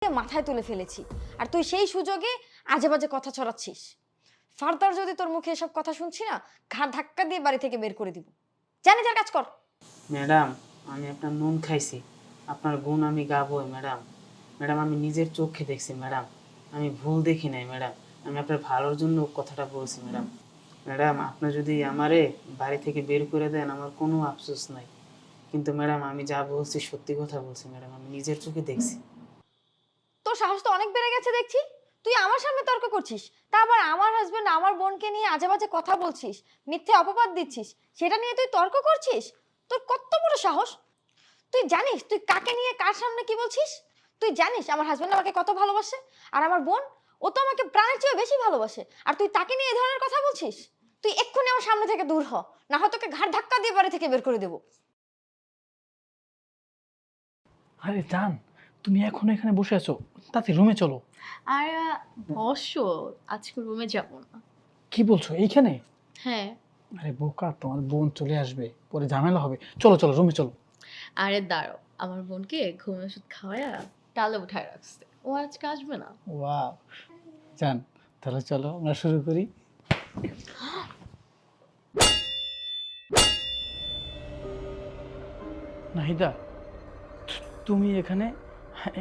মাথায় তুলে ফেলেছি, আর তুই সেই সুযোগে আজে বাজে কথা ছড়াচ্ছিস। ফার্দার যদি তোর মুখে এসব কথা শুনছি না, ঘাড় ধাক্কা দিয়ে বাড়ি থেকে বের করে দিব। জানি যার কাজ কর। ম্যাডাম, আমি আপনার নুন খাইছি, আপনার গুণ আমি গাবই ম্যাডাম। ম্যাডাম, আমি নিজের চোখে দেখছি ম্যাডাম, আমি ভুল দেখি নাই ম্যাডাম। আমি আপনার ভালোর জন্য কথাটা বলছি ম্যাডাম। ম্যাডাম, আপনি যদি আমারে বাড়ি থেকে বের করে দেন আমার কোনো আফসোস নাই, কিন্তু ম্যাডাম আমি যা বলছি সত্যি কথা বলছি ম্যাডাম, আমি নিজের চোখে দেখছি। তোর সাহস তো অনেক বেড়ে গেছে দেখছি। তুই আমার সামনে তর্ক করছিস, তা আবার আমার হাজবেন্ড আমার বোনকে নিয়ে আজে বাজে কথা বলছিস, মিথ্যে অপবাদ দিচ্ছিস, সেটা নিয়ে তুই তর্ক করছিস। তোর কত বড় সাহস! তুই জানিস তুই কাকে নিয়ে কার সামনে কি বলছিস? তুই জানিস আমার হাজবেন্ড আমাকে কত ভালোবাসে, আর আমার বোন, ও তো আমাকে প্রাণের চেয়ে বেশি ভালোবাসে, আর তুই তাকে নিয়ে এই ধরনের কথা বলছিস? তুই এক্ষুনি আমার সামনে থেকে দূর হ, না হয় তোকে ঘাড় ধাক্কা দিয়ে বাড়ি থেকে বের করে দেবো। আরে জান, তুমি এখন এখানে বসে আছো, তাতে রুমে চলো। আর বসো, আজকে রুমে যাব না। কি বলছো এইখানে? হ্যাঁ। আরে বোকা, তোমার বোন চলে আসবে, পরে ঝামেলা হবে। চলো চলো রুমে চলো। আরে দাঁড়াও, আমার বোনকে ঘুমের ওষুধ খাওয়ায়া টালে উঠায় রাখছে, ও আজকে আসবে না। ওয়াও, জান তাহলে চলো আমরা শুরু করি। নাহিদা, তুমি এখানে